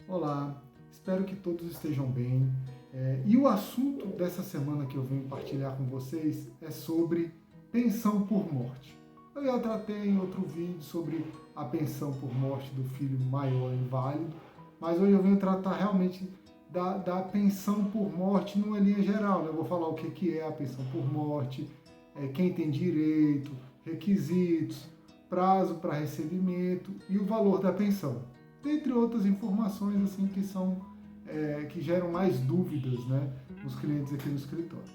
Olá, espero que todos estejam bem. E o assunto dessa semana que eu venho partilhar com vocês é sobre pensão por morte. Eu já tratei em outro vídeo sobre a pensão por morte do filho maior inválido, mas hoje eu venho tratar realmente da pensão por morte numa linha geral. Eu vou falar o que é a pensão por morte, quem tem direito, requisitos, prazo para recebimento e o valor da pensão, dentre outras informações assim que geram mais dúvidas, né, nos clientes aqui no escritório.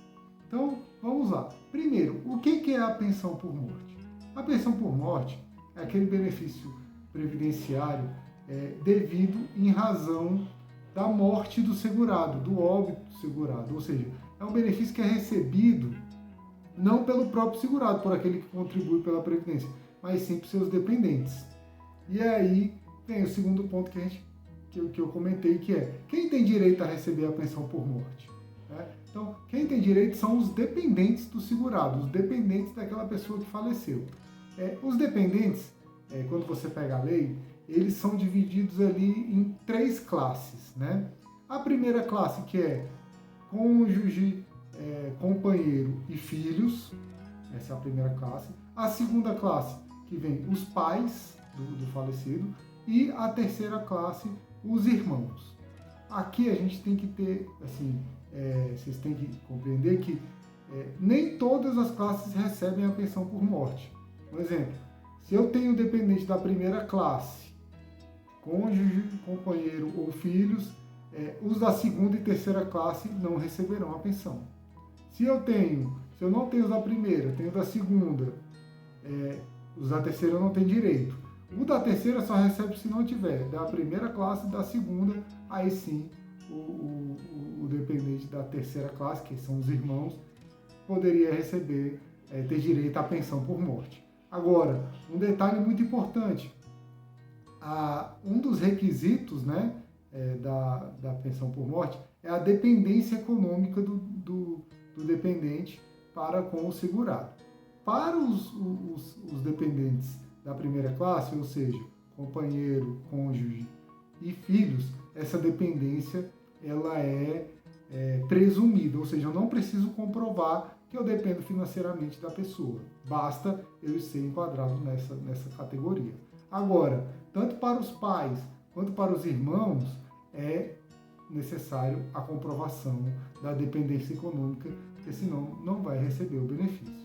Então, vamos lá. Primeiro, o que é a pensão por morte? A pensão por morte é aquele benefício previdenciário devido em razão da morte do segurado, do óbito do segurado. Ou seja, é um benefício que é recebido não pelo próprio segurado, por aquele que contribui pela Previdência, mas sim por seus dependentes. E aí vem o segundo ponto que eu comentei, que é quem tem direito a receber a pensão por morte. Né? Então, quem tem direito são os dependentes do segurado, os dependentes daquela pessoa que faleceu. Os dependentes, quando você pega a lei, eles são divididos ali em 3 classes. Né? A primeira classe, que é cônjuge, companheiro e filhos, essa é a primeira classe. A segunda classe, que vem os pais do falecido, e a terceira classe, os irmãos. Aqui a gente tem que ter, assim, vocês têm que compreender que nem todas as classes recebem a pensão por morte. Por exemplo, se eu tenho dependente da primeira classe, cônjuge, companheiro ou filhos, os da segunda e terceira classe não receberão a pensão. Se eu não tenho os da primeira, tenho da segunda, os da terceira não têm direito. O da terceira só recebe se não tiver da primeira classe, da segunda, aí sim o dependente da terceira classe, que são os irmãos, poderia receber, ter direito à pensão por morte. Agora, um detalhe muito importante, um dos requisitos, né, da pensão por morte é a dependência econômica do dependente para com o segurado. Para os dependentes da primeira classe, ou seja, companheiro, cônjuge e filhos, essa dependência ela é presumida, ou seja, eu não preciso comprovar que eu dependo financeiramente da pessoa, basta eu ser enquadrado nessa categoria. Agora, tanto para os pais quanto para os irmãos, é necessário a comprovação da dependência econômica, porque senão não vai receber o benefício.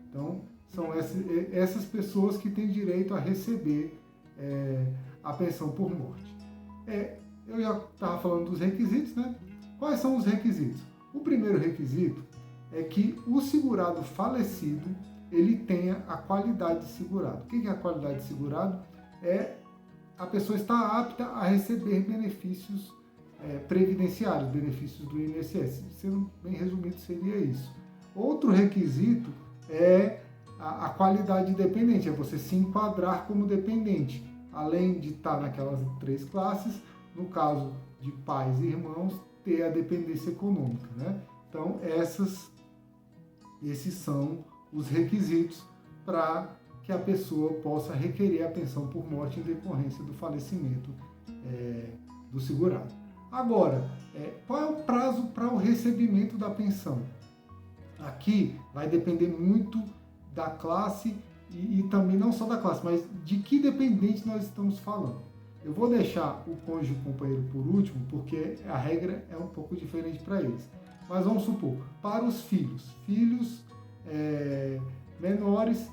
Então, são essas pessoas que têm direito a receber a pensão por morte. Eu já estava falando dos requisitos, né? Quais são os requisitos? O primeiro requisito é que o segurado falecido ele tenha a qualidade de segurado. O que é a qualidade de segurado? A pessoa está apta a receber benefícios previdenciários, benefícios do INSS. Sendo bem resumido, seria isso. Outro requisito é a qualidade de dependente, é você se enquadrar como dependente, além de estar naquelas 3 classes, no caso de pais e irmãos, ter a dependência econômica. Né? Então, esses são os requisitos para que a pessoa possa requerer a pensão por morte em decorrência do falecimento do segurado. Agora, qual é o prazo para o recebimento da pensão? Aqui vai depender muito da classe e também não só da classe, mas de que dependente nós estamos falando. Eu vou deixar o cônjuge e o companheiro por último, porque a regra é um pouco diferente para eles. Mas vamos supor, para os filhos menores,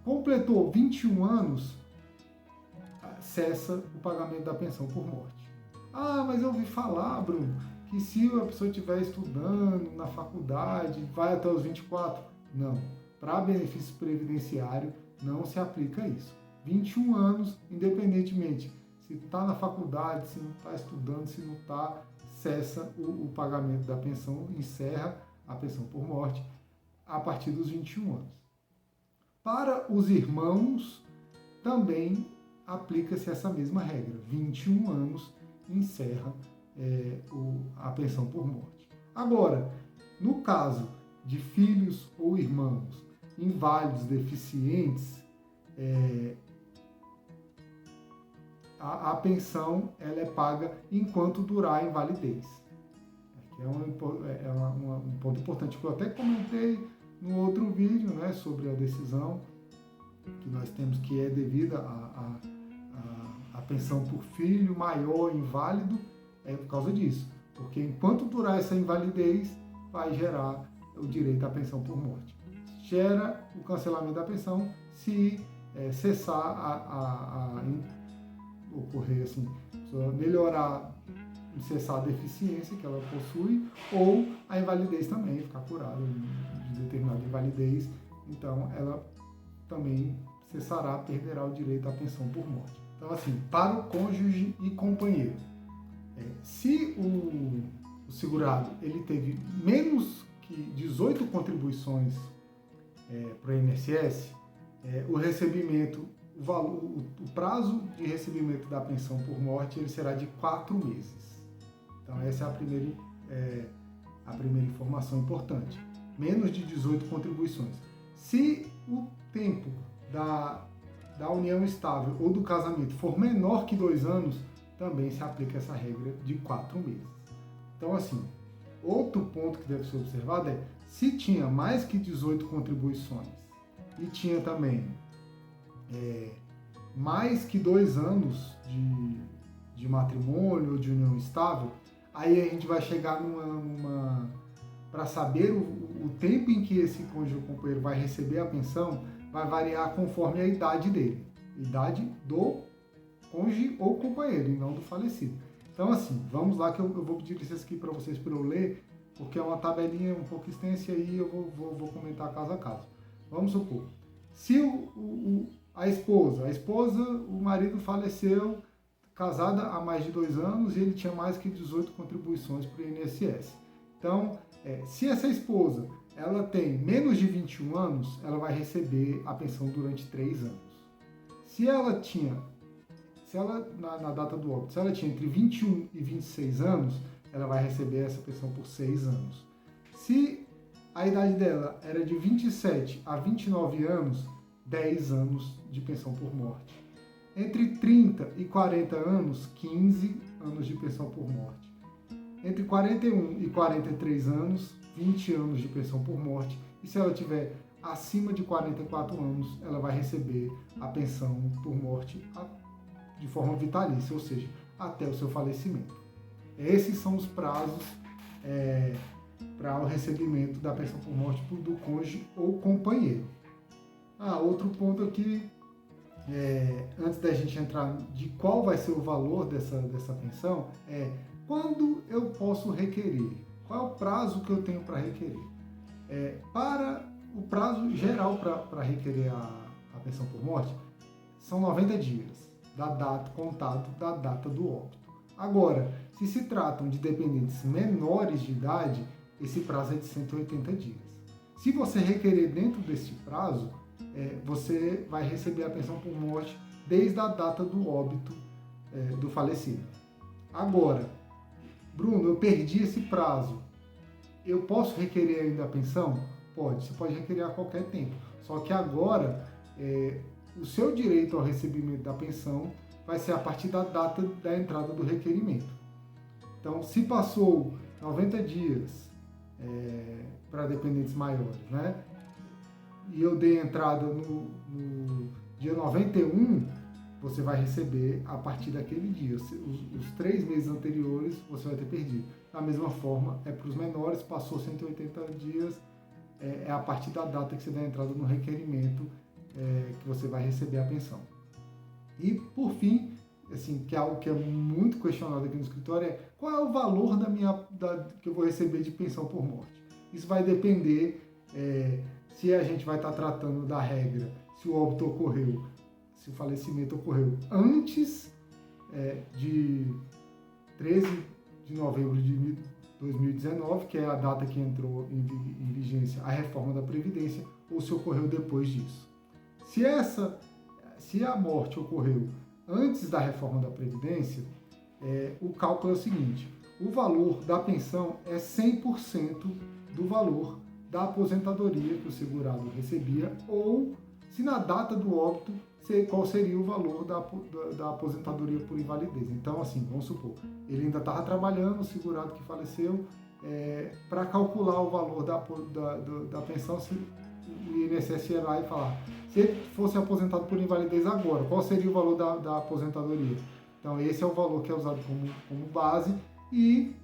completou 21 anos, cessa o pagamento da pensão por morte. Ah, mas eu ouvi falar, Bruno, que se a pessoa estiver estudando na faculdade, vai até os 24. Não. Para benefício previdenciário, não se aplica isso. 21 anos, independentemente se está na faculdade, se não está estudando, se não está, cessa o pagamento da pensão, encerra a pensão por morte a partir dos 21 anos. Para os irmãos, também aplica-se essa mesma regra. 21 anos encerra a pensão por morte. Agora, no caso de filhos ou irmãos inválidos, deficientes, a pensão ela é paga enquanto durar a invalidez. É um ponto importante que eu até comentei no outro vídeo, né, sobre a decisão que nós temos, que é devida a pensão por filho maior inválido, é por causa disso. Porque enquanto durar essa invalidez, vai gerar o direito à pensão por morte. Gera o cancelamento da pensão se cessar ocorrer assim, melhorar, cessar a deficiência que ela possui, ou a invalidez também, ficar curada de determinada invalidez, então ela também cessará, perderá o direito à pensão por morte. Então, assim, para o cônjuge e companheiro, se o segurado ele teve menos que 18 contribuições para o INSS, o recebimento, o prazo de recebimento da pensão por morte ele será de 4 meses. Então, essa é a primeira informação importante. Menos de 18 contribuições. Se o tempo da união estável ou do casamento for menor que 2 anos, também se aplica essa regra de 4 meses. Então, assim, outro ponto que deve ser observado é, se tinha mais que 18 contribuições e tinha também mais que 2 anos de matrimônio ou de união estável, aí a gente vai chegar para saber o tempo em que esse cônjuge ou companheiro vai receber a pensão, vai variar conforme a idade dele. Idade do cônjuge ou companheiro, e não do falecido. Então, assim, vamos lá que eu vou pedir licença aqui para vocês para eu ler, porque é uma tabelinha um pouco extensa e aí eu vou comentar caso a caso. Vamos supor, se a esposa, o marido faleceu, casada há mais de 2 anos, e ele tinha mais que 18 contribuições para o INSS. Então, se essa esposa ela tem menos de 21 anos, ela vai receber a pensão durante 3 anos. Se ela na data do óbito, se ela tinha entre 21 e 26 anos, ela vai receber essa pensão por 6 anos. Se a idade dela era de 27 a 29 anos, 10 anos de pensão por morte. Entre 30 e 40 anos, 15 anos de pensão por morte. Entre 41 e 43 anos, 20 anos de pensão por morte. E se ela tiver acima de 44 anos, ela vai receber a pensão por morte de forma vitalícia, ou seja, até o seu falecimento. Esses são os prazos para o recebimento da pensão por morte do cônjuge ou companheiro. Outro ponto aqui, antes da gente entrar de qual vai ser o valor dessa pensão, quando eu posso requerer? Qual é o prazo que eu tenho para requerer? Para o prazo geral para requerer a pensão por morte, são 90 dias, contado da data do óbito. Agora, se se tratam de dependentes menores de idade, esse prazo é de 180 dias. Se você requerer dentro desse prazo, você vai receber a pensão por morte desde a data do óbito do falecido. Agora, Bruno, eu perdi esse prazo. Eu posso requerer ainda a pensão? Pode, você pode requerer a qualquer tempo. Só que agora, o seu direito ao recebimento da pensão vai ser a partir da data da entrada do requerimento. Então, se passou 90 dias para dependentes maiores, né? E eu dei entrada no dia 91, você vai receber a partir daquele dia. Os 3 meses anteriores você vai ter perdido. Da mesma forma, para os menores, passou 180 dias, é a partir da data que você dá entrada no requerimento que você vai receber a pensão. E, por fim, assim, que é algo que é muito questionado aqui no escritório, qual é o valor que eu vou receber de pensão por morte? Isso vai depender se a gente vai estar tratando da regra, se o óbito ocorreu, se o falecimento ocorreu antes de 13 de novembro de 2019, que é a data que entrou em vigência a reforma da Previdência, ou se ocorreu depois disso. Se a morte ocorreu antes da reforma da Previdência, o cálculo é o seguinte: o valor da pensão é 100% do valor da aposentadoria que o segurado recebia, ou, se na data do óbito, qual seria o valor da aposentadoria por invalidez. Então, assim, vamos supor, ele ainda estava trabalhando, o segurado que faleceu, para calcular o valor da pensão, se o INSS ia lá e falar, se ele fosse aposentado por invalidez agora, qual seria o valor da aposentadoria? Então, esse é o valor que é usado como base e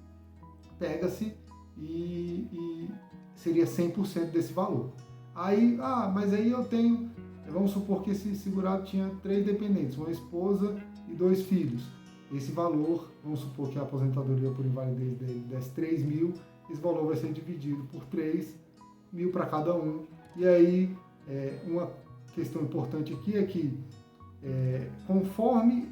pega-se e seria 100% desse valor. Aí, mas aí eu tenho, vamos supor que esse segurado tinha 3 dependentes, uma esposa e 2 filhos. Esse valor, vamos supor que a aposentadoria por invalidez dele desse 3 mil, esse valor vai ser dividido por 3 mil para cada um. E aí, uma questão importante aqui é que, conforme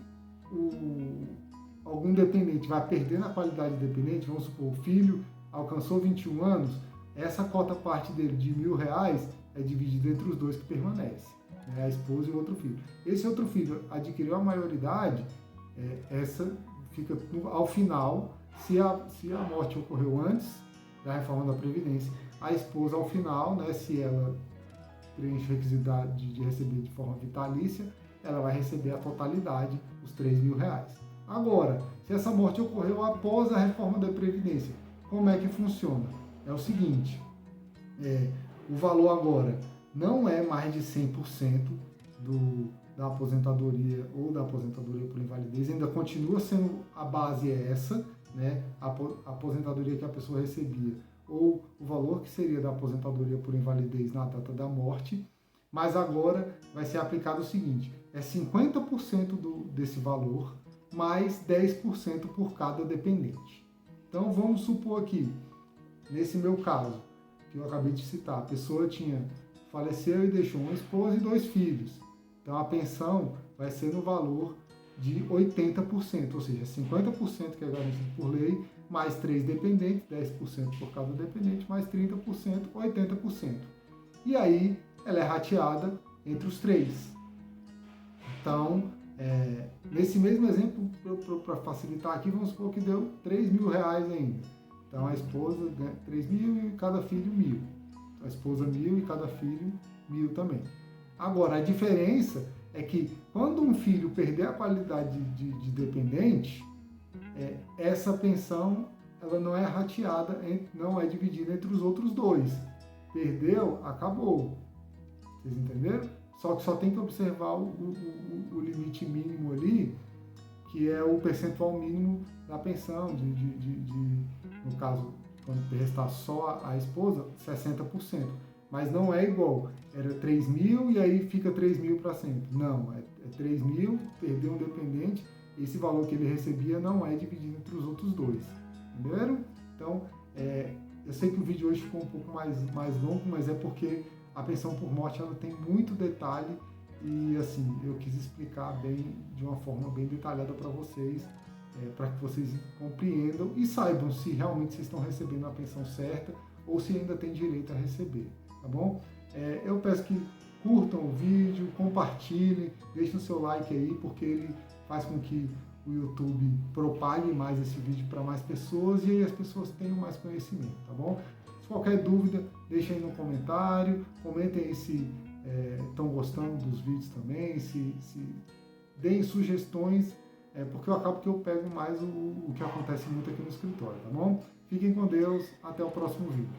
algum dependente vai perdendo a qualidade de dependente, vamos supor, o filho alcançou 21 anos, essa cota parte dele de R$1.000 é dividida entre os 2 que permanecem, né, a esposa e o outro filho. Esse outro filho adquiriu a maioridade, essa fica ao final, se a morte ocorreu antes da reforma da Previdência, a esposa ao final, né, se ela preenche o requisito de receber de forma vitalícia, ela vai receber a totalidade, os R$3.000. Agora, se essa morte ocorreu após a reforma da Previdência, como é que funciona? É o seguinte, o valor agora não é mais de 100% da aposentadoria ou da aposentadoria por invalidez, ainda continua sendo a base essa, né, a aposentadoria que a pessoa recebia, ou o valor que seria da aposentadoria por invalidez na data da morte, mas agora vai ser aplicado o seguinte, 50% desse valor mais 10% por cada dependente. Então vamos supor aqui, nesse meu caso, que eu acabei de citar, a pessoa faleceu e deixou uma esposa e 2 filhos. Então a pensão vai ser no valor de 80%, ou seja, 50% que é garantido por lei, mais 3 dependentes, 10% por cada dependente, mais 30%, 80%. E aí ela é rateada entre os 3. Então, nesse mesmo exemplo, para facilitar aqui, vamos supor que deu R$3.000 ainda. Então a esposa ganha 3.000 e cada filho 1.000. A esposa 1.000 e cada filho 1.000 também. Agora, a diferença é que quando um filho perder a qualidade de dependente, essa pensão ela não é rateada, não é dividida entre os outros 2. Perdeu, acabou. Vocês entenderam? Só que só tem que observar o limite mínimo ali, que é o percentual mínimo da pensão, no caso, quando restar só a esposa, 60%. Mas não é igual, era 3.000 e aí fica 3.000 para sempre. Não, é 3.000, perdeu um dependente, esse valor que ele recebia não é dividido entre os outros 2. Entenderam? Então, eu sei que o vídeo hoje ficou um pouco mais longo, mas é porque a pensão por morte ela tem muito detalhe e assim, eu quis explicar de uma forma bem detalhada para vocês, para que vocês compreendam e saibam se realmente vocês estão recebendo a pensão certa ou se ainda tem direito a receber, tá bom? Eu peço que curtam o vídeo, compartilhem, deixem o seu like aí, porque ele faz com que o YouTube propague mais esse vídeo para mais pessoas e aí as pessoas tenham mais conhecimento, tá bom? Se qualquer dúvida, deixem aí no comentário, comentem aí se estão gostando dos vídeos também, se deem sugestões, porque eu acabo que eu pego mais o que acontece muito aqui no escritório, tá bom? Fiquem com Deus, até o próximo vídeo.